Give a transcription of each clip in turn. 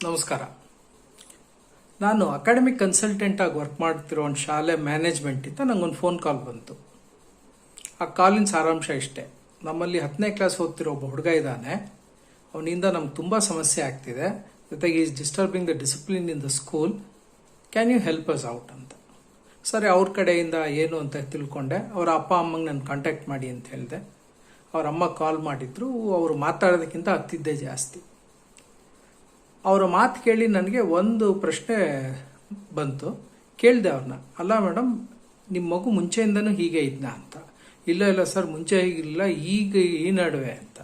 ನಮಸ್ಕಾರ. ನಾನು academic consultant ಆಗಿ ವರ್ಕ್ ಮಾಡ್ತಿರೋ ಒಂದು ಶಾಲೆ ಮ್ಯಾನೇಜ್ಮೆಂಟ್ ಇಂದ ನಂಗೊಂದು ಫೋನ್ ಕಾಲ್ ಬಂತು. ಆ ಕಾಲಿನ ಸಾರಾಂಶ ಇಷ್ಟೇ: ನಮ್ಮಲ್ಲಿ 10ನೇ ಕ್ಲಾಸ್ ಓದ್ತಿರೋ ಒಬ್ಬ ಹುಡುಗ ಇದ್ದಾನೆ, ಅವನಿಂದ ನಮ್ಗೆ ತುಂಬ ಸಮಸ್ಯೆ ಆಗ್ತಿದೆ, ಜೊತೆಗೆ is disturbing the discipline in the school, can you help us out ಅಂತ. ಸರಿ, ಅವ್ರ ಕಡೆಯಿಂದ ಏನು ಅಂತ ತಿಳ್ಕೊಂಡೆ. ಅವರ ಅಪ್ಪ ಅಮ್ಮಂಗೆ ನಾನು ಕಾಂಟ್ಯಾಕ್ಟ್ ಮಾಡಿ ಅಂತ ಹೇಳಿದೆ. ಅವ್ರ ಅಮ್ಮ ಕಾಲ್ ಮಾಡಿದ್ರು. ಅವರು ಮಾತಾಡೋದಕ್ಕಿಂತ ಹತ್ತಿದ್ದೇ ಜಾಸ್ತಿ. ಅವರ ಮಾತು ಕೇಳಿ ನನಗೆ ಒಂದು ಪ್ರಶ್ನೆ ಬಂತು. ಕೇಳಿದೆ ಅವ್ರನ್ನ, ಅಲ್ಲ ಮೇಡಮ್, ನಿಮ್ಮ ಮಗು ಮುಂಚೆಯಿಂದನೂ ಹೀಗೆ ಇದ್ನಾ ಅಂತ. ಇಲ್ಲ ಸರ್, ಮುಂಚೆ ಹೀಗಿಲ್ಲ, ಈಗ ಈ ನಡುವೆ ಅಂತ.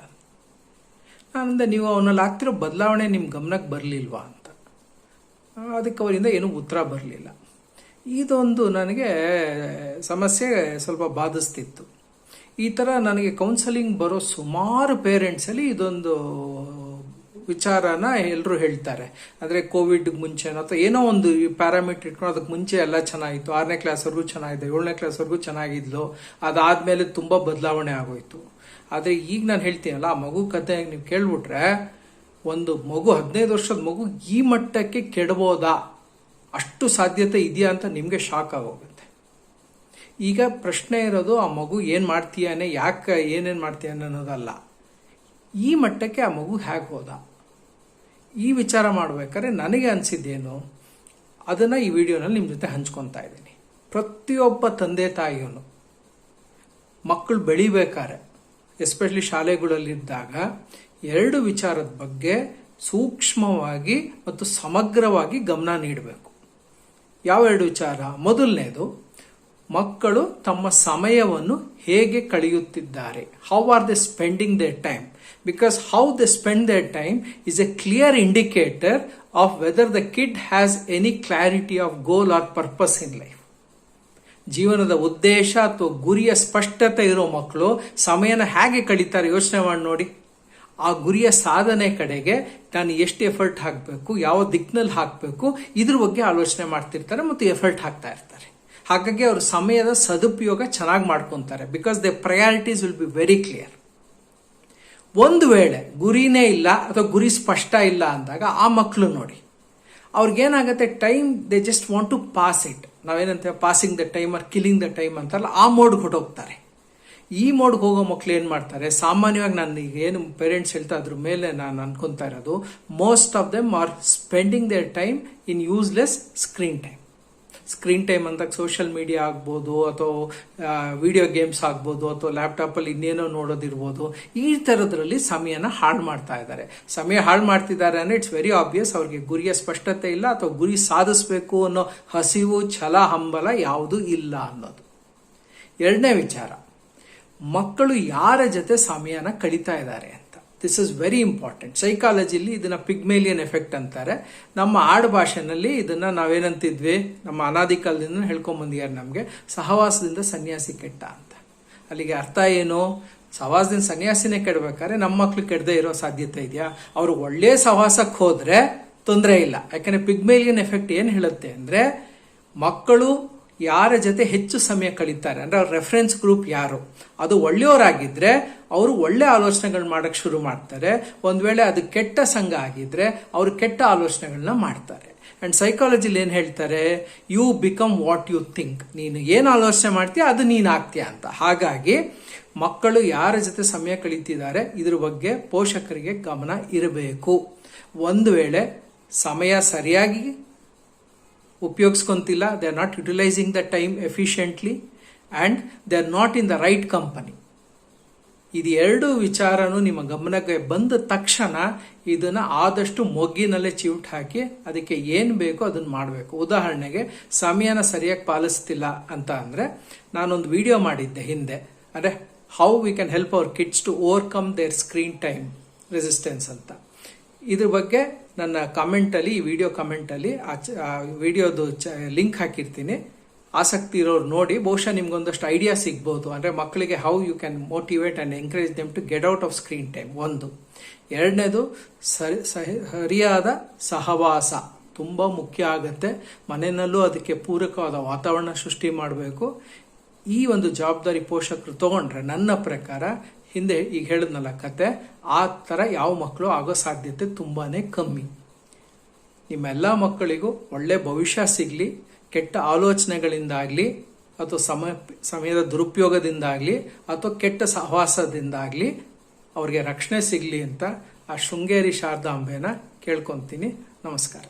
ನಾನಂದೆ, ನೀವು ಅವನಲ್ಲಿ ಆಗ್ತಿರೋ ಬದಲಾವಣೆ ನಿಮ್ಮ ಗಮನಕ್ಕೆ ಬರಲಿಲ್ವಾ ಅಂತ. ಅದಕ್ಕೆ ಅವರಿಂದ ಏನೂ ಉತ್ತರ ಬರಲಿಲ್ಲ. ಇದೊಂದು ನನಗೆ ಸಮಸ್ಯೆ ಸ್ವಲ್ಪ ಬಾಧಿಸ್ತಿತ್ತು. ಈ ಥರ ನನಗೆ ಕೌನ್ಸಲಿಂಗ್ ಬರೋ ಸುಮಾರು ಪೇರೆಂಟ್ಸಲ್ಲಿ ಇದೊಂದು ವಿಚಾರನ ಎಲ್ಲರೂ ಹೇಳ್ತಾರೆ. ಅಂದರೆ ಕೋವಿಡ್ ಮುಂಚೆನೋ ಅಥವಾ ಏನೋ ಒಂದು ಪ್ಯಾರಾಮೀಟರ್ ಇಟ್ಕೊಂಡು ಅದಕ್ಕೆ ಮುಂಚೆ ಎಲ್ಲ ಚೆನ್ನಾಗಿತ್ತು, 6ನೇ ಕ್ಲಾಸ್ವರೆಗೂ ಚೆನ್ನಾಗಿದೆ, 7ನೇ ಕ್ಲಾಸ್ವರೆಗೂ ಚೆನ್ನಾಗಿದ್ಲು, ಅದಾದಮೇಲೆ ತುಂಬ ಬದಲಾವಣೆ ಆಗೋಯ್ತು. ಆದರೆ ಈಗ ನಾನು ಹೇಳ್ತೀನಲ್ಲ, ಆ ಮಗು ಕತೆ ನೀವು ಕೇಳ್ಬಿಟ್ರೆ, ಒಂದು ಮಗು 15 ವರ್ಷದ ಮಗು ಈ ಮಟ್ಟಕ್ಕೆ ಕೆಡಬೋದಾ, ಅಷ್ಟು ಸಾಧ್ಯತೆ ಇದೆಯಾ ಅಂತ ನಿಮಗೆ ಶಾಕ್ ಆಗೋಗುತ್ತೆ. ಈಗ ಪ್ರಶ್ನೆ ಇರೋದು, ಆ ಮಗು ಏನು ಮಾಡ್ತೀಯಾನೆ, ಯಾಕೆ ಏನೇನು ಮಾಡ್ತೀಯಾನೆ ಅನ್ನೋದಲ್ಲ, ಈ ಮಟ್ಟಕ್ಕೆ ಆ ಮಗು ಹೇಗೆ ಹೋದ. ಈ ವಿಚಾರ ಮಾಡ್ಬೇಕಾದ್ರೆ ನನಗೆ ಅನಿಸಿದ್ದೇನು, ಅದನ್ನು ಈ ವಿಡಿಯೋನಲ್ಲಿ ನಿಮ್ಮ ಜೊತೆ ಹಂಚ್ಕೊತಾ ಇದ್ದೀನಿ. ಪ್ರತಿಯೊಬ್ಬ ತಂದೆ ತಾಯಿಯೂ ಮಕ್ಕಳು ಬೆಳಿಬೇಕಾದ್ರೆ, ಎಸ್ಪೆಷಲಿ ಶಾಲೆಗಳಲ್ಲಿದ್ದಾಗ, 2 ವಿಚಾರದ ಬಗ್ಗೆ ಸೂಕ್ಷ್ಮವಾಗಿ ಮತ್ತು ಸಮಗ್ರವಾಗಿ ಗಮನ ನೀಡಬೇಕು. ಯಾವ 2 ವಿಚಾರ? ಮೊದಲನೇದು, ಮಕ್ಕಳು ತಮ್ಮ ಸಮಯವನ್ನು ಹೇಗೆ ಕಳೆಯುತ್ತಿದ್ದಾರೆ. How are they spending their time? Because how they spend their time is a clear indicator of whether the kid has any clarity of goal or purpose in life. ಜೀವನದ ಉದ್ದೇಶ ಅಥವಾ ಗುರಿಯ ಸ್ಪಷ್ಟತೆ ಇರೋ ಮಕ್ಕಳು ಸಮಯನ ಹೇಗೆ ಕಳೀತಾರೆ ಯೋಚನೆ ಮಾಡಿ ನೋಡಿ. ಆ ಗುರಿಯ ಸಾಧನೆ ಕಡೆಗೆ ನಾನು ಎಷ್ಟು ಎಫರ್ಟ್ ಹಾಕಬೇಕು, ಯಾವ ದಿಕ್ಕಿನಲ್ಲಿ ಹಾಕಬೇಕು, ಇದ್ರ ಬಗ್ಗೆ ಆಲೋಚನೆ ಮಾಡ್ತಿರ್ತಾರೆ ಮತ್ತು ಎಫರ್ಟ್ ಹಾಕ್ತಾ ಇರ್ತಾರೆ. ಹಾಗಾಗಿ ಅವರು ಸಮಯದ ಸದುಪಯೋಗ ಚೆನ್ನಾಗಿ ಮಾಡ್ಕೊತಾರೆ. Because the priorities will be very clear. ಒಂದು ವೇಳೆ ಗುರಿನೇ ಇಲ್ಲ ಅಥವಾ ಗುರಿ ಸ್ಪಷ್ಟ ಇಲ್ಲ ಅಂದಾಗ ಆ ಮಕ್ಕಳು ನೋಡಿ, ಅವ್ರಿಗೇನಾಗುತ್ತೆ, time they just want to pass it. ನಾವೇನಂತ passing the time or killing the time ಅಂತಾರಲ್ಲ, ಆ ಮೋಡ್ಗೆ ಹೊಟ್ಟೋಗ್ತಾರೆ. ಈ ಮೋಡ್ಗೆ ಹೋಗೋ ಮಕ್ಳು ಏನು ಮಾಡ್ತಾರೆ, ಸಾಮಾನ್ಯವಾಗಿ ನಾನು ಈಗ ಏನು ಪೇರೆಂಟ್ಸ್ ಹೇಳ್ತಾ ಅದ್ರ ಮೇಲೆ ನಾನು ಅನ್ಕೊತಾ ಇರೋದು, most of them are spending their time in useless screen time. Screen time ಅಂದಾಗ ಸೋಷಿಯಲ್ ಮೀಡಿಯಾ ಆಗ್ಬೋದು, ಅಥವಾ ವಿಡಿಯೋ ಗೇಮ್ಸ್ ಆಗ್ಬೋದು, ಅಥವಾ ಲ್ಯಾಪ್ಟಾಪಲ್ಲಿ ಇನ್ನೇನೋ ನೋಡೋದಿರ್ಬೋದು. ಈ ಥರದ್ರಲ್ಲಿ ಸಮಯನ ಹಾಳು ಮಾಡ್ತಾ ಇದ್ದಾರೆ. ಸಮಯ ಹಾಳು ಮಾಡ್ತಿದ್ದಾರೆ ಅಂದರೆ ಇಟ್ಸ್ ವೆರಿ ಆಬ್ವಿಯಸ್, ಅವ್ರಿಗೆ ಗುರಿಯ ಸ್ಪಷ್ಟತೆ ಇಲ್ಲ ಅಥವಾ ಗುರಿ ಸಾಧಿಸಬೇಕು ಅನ್ನೋ ಹಸಿವು, ಛಲ, ಹಂಬಲ ಯಾವುದೂ ಇಲ್ಲ ಅನ್ನೋದು. 2ನೇ ವಿಚಾರ, ಮಕ್ಕಳು ಯಾರ ಜೊತೆ ಸಮಯನ ಕಳೀತಾ ಇದ್ದಾರೆ ಅಂತ. This is very important. ಸೈಕಾಲಜಿಲಿ ಇದನ್ನ ಪಿಗ್ಮೇಲಿಯನ್ ಎಫೆಕ್ಟ್ ಅಂತಾರೆ. ನಮ್ಮ ಆಡು ಭಾಷೆನಲ್ಲಿ ಇದನ್ನ ನಾವೇನಂತಿದ್ವಿ, ನಮ್ಮ ಅನಾದಿ ಕಾಲದಿಂದ ಹೇಳ್ಕೊಂಬಂದಿದ್ದಾರೆ ನಮಗೆ, ಸಹವಾಸದಿಂದ ಸನ್ಯಾಸಿ ಕೆಟ್ಟ ಅಂತ. ಅಲ್ಲಿಗೆ ಅರ್ಥ ಏನು? ಸಹವಾಸದಿಂದ ಸನ್ಯಾಸಿನೇ ಕೆಡಬೇಕಾದ್ರೆ ನಮ್ಮ ಮಕ್ಳು ಕೆಡದೆ ಇರೋ ಸಾಧ್ಯತೆ ಇದೆಯಾ? ಅವರು ಒಳ್ಳೆ ಸಹವಾಸಕ್ಕೆ ಹೋದ್ರೆ ತೊಂದರೆ ಇಲ್ಲ. ಯಾಕಂದ್ರೆ ಪಿಗ್ಮೇಲಿಯನ್ ಎಫೆಕ್ಟ್ ಏನು ಹೇಳುತ್ತೆ ಅಂದ್ರೆ, ಮಕ್ಕಳು ಯಾರ ಜೊತೆ ಹೆಚ್ಚು ಸಮಯ ಕಳೀತಾರೆ ಅಂದ್ರೆ ಅವ್ರ ರೆಫರೆನ್ಸ್ ಗ್ರೂಪ್ ಯಾರು, ಅದು ಒಳ್ಳೆಯವರಾಗಿದ್ರೆ ಅವರು ಒಳ್ಳೆ ಆಲೋಚನೆಗಳು ಮಾಡಕ್ ಶುರು ಮಾಡ್ತಾರೆ. ಒಂದ್ ವೇಳೆ ಅದು ಕೆಟ್ಟ ಸಂಘ ಆಗಿದ್ರೆ ಅವರು ಕೆಟ್ಟ ಆಲೋಚನೆಗಳನ್ನ ಮಾಡ್ತಾರೆ. ಅಂಡ್ ಸೈಕಾಲಜಿಲಿ ಏನ್ ಹೇಳ್ತಾರೆ, you become what you think. ನೀನು ಏನು ಆಲೋಚನೆ ಮಾಡ್ತೀಯ ಅದು ನೀನ್ ಆಗ್ತೀಯ ಅಂತ. ಹಾಗಾಗಿ ಮಕ್ಕಳು ಯಾರ ಜೊತೆ ಸಮಯ ಕಳೀತಿದ್ದಾರೆ ಇದ್ರ ಬಗ್ಗೆ ಪೋಷಕರಿಗೆ ಗಮನ ಇರಬೇಕು. ಒಂದು ವೇಳೆ ಸಮಯ ಸರಿಯಾಗಿ ಉಪಯೋಗಿಸ್ಕೊಂತಿಲ್ಲ, they are not utilising the time efficiently and they are not in the right company. ಇದು 2 ವಿಚಾರನೂ ನಿಮ್ಮ ಗಮನಕ್ಕೆ ಬಂದ ತಕ್ಷಣ ಇದನ್ನ ಆದಷ್ಟು ಮೊಗ್ಗಿನಲ್ಲೇ ಚಿವುಟ್ ಹಾಕಿ ಅದಕ್ಕೆ ಏನು ಬೇಕೋ ಅದನ್ನ ಮಾಡಬೇಕು. ಉದಾಹರಣೆಗೆ, ಸಮಯನ ಸರಿಯಾಗಿ ಪಾಲಿಸ್ತಿಲ್ಲ ಅಂತ ಅಂದರೆ, ನಾನೊಂದು ವಿಡಿಯೋ ಮಾಡಿದ್ದೆ ಹಿಂದೆ, ಅಂದರೆ how we can help our kids to overcome their screen time resistance ಅಂತ. ಇದ್ರ ಬಗ್ಗೆ ನನ್ನ ಕಮೆಂಟಲ್ಲಿ, ಈ ವಿಡಿಯೋ ಕಮೆಂಟಲ್ಲಿ ಆ ವಿಡಿಯೋದು ಲಿಂಕ್ ಹಾಕಿರ್ತೀನಿ. ಆಸಕ್ತಿ ಇರೋರು ನೋಡಿ, ಬಹುಶಃ ನಿಮ್ಗೊಂದಷ್ಟು ಐಡಿಯಾ ಸಿಗ್ಬೋದು. ಅಂದರೆ ಮಕ್ಕಳಿಗೆ how you can motivate and encourage them to get out of screen time. 1. 2ನೇದು, ಸರಿಯಾದ ಸಹವಾಸ ತುಂಬ ಮುಖ್ಯ ಆಗುತ್ತೆ. ಮನೆಯಲ್ಲೂ ಅದಕ್ಕೆ ಪೂರಕವಾದ ವಾತಾವರಣ ಸೃಷ್ಟಿ ಮಾಡಬೇಕು. ಈ ಒಂದು ಜವಾಬ್ದಾರಿ ಪೋಷಕರು ತಗೊಂಡ್ರೆ ನನ್ನ ಪ್ರಕಾರ ಹಿಂದೆ ಈಗ ಹೇಳಿದ್ನಲ್ಲ ಕತೆ, ಆ ಥರ ಯಾವ ಮಕ್ಕಳು ಆಗೋ ಸಾಧ್ಯತೆ ತುಂಬಾನೇ ಕಮ್ಮಿ. ನಿಮ್ಮೆಲ್ಲ ಮಕ್ಕಳಿಗೂ ಒಳ್ಳೆ ಭವಿಷ್ಯ ಸಿಗಲಿ, ಕೆಟ್ಟ ಆಲೋಚನೆಗಳಿಂದಾಗಲಿ ಅಥವಾ ಸಮಯದ ದುರುಪಯೋಗದಿಂದಾಗಲಿ ಅಥವಾ ಕೆಟ್ಟ ಸಹವಾಸದಿಂದಾಗಲಿ ಅವ್ರಿಗೆ ರಕ್ಷಣೆ ಸಿಗಲಿ ಅಂತ ಆ ಶೃಂಗೇರಿ ಶಾರದಾಂಬೆನ ಕೇಳ್ಕೊತೀನಿ. ನಮಸ್ಕಾರ.